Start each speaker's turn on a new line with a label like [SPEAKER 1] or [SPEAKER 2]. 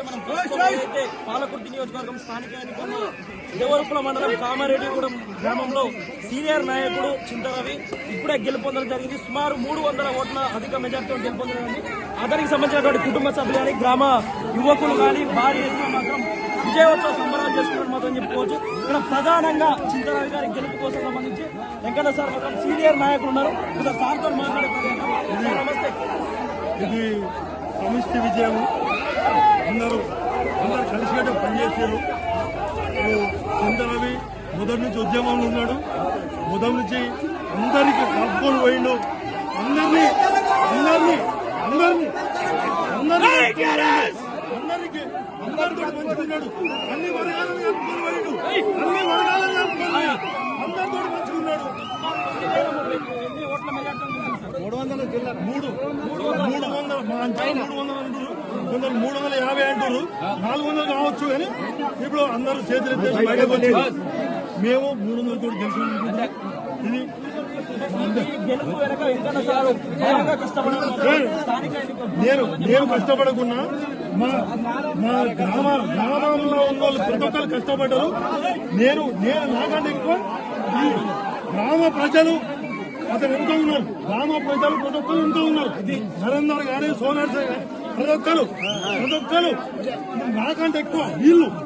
[SPEAKER 1] మనం అయితే పాలకుర్తి నియోజకవర్గం స్థానిక ఎన్నికల్లో దేవరపుల మండలం కామారెడ్డిగూడెం గ్రామంలో సీనియర్ నాయకుడు చింతరవి ఇప్పుడే గెలుపొందడం జరిగింది. సుమారు 300 ఓట్ల అధిక మెజార్టీతో గెలుపొందడం. అతనికి సంబంధించినటువంటి కుటుంబ సభ్యులు కానీ గ్రామ యువకులు కానీ భారీ ఎత్తున మాత్రం విజయోత్సవ సంబరాలు చేసుకున్నట్టు మాత్రం చెప్పుకోవచ్చు. ఇక్కడ ప్రధానంగా చింతరవి గారి గెలుపు కోసం సంబంధించి వెంకన్న సార్ మాత్రం సీనియర్ నాయకులు ఉన్నారు. ఇక్కడ సార్తో మాట్లాడుతున్నారు. నమస్తే.
[SPEAKER 2] ఇది సమిష్టి విజయం. అందరూ కలిసికట్టు పనిచేసారు. చింతరవి మొదటి నుంచి ఉద్యమంలో ఉన్నాడు. మొదటి నుంచి అందరికి కలుపుకొని పోయిండు. అందరినీ అందరితో పంచుకున్నాడు. అన్ని వర్గాలను కలుపుకొని పోయిండు. అందరితో పంచుకున్నాడు. 350 అంటారు. 400 కావచ్చు కానీ ఇప్పుడు అందరూ చేతులెత్తేసి బయటకు వచ్చారు. మేము 300 తోటి గెలుచుకుంటున్నాం. ఇది నేను కష్టపడకున్నా మా గ్రామంలో ఉన్న వాళ్ళు ప్రతి ఒక్కరు కష్టపడ్డారు. నేను నాకంటే ఎక్కువ ఈ గ్రామ ప్రజలు అతను ఎంతో ఉన్నారు. గ్రామ ప్రజలు ప్రతి ఒక్కరు ఎంతో ఉన్నారు. నరేందర్ గానీ సోనర్సే కానీ ప్రతి ఒక్కరు నాకంటే ఎక్కువ వీళ్ళు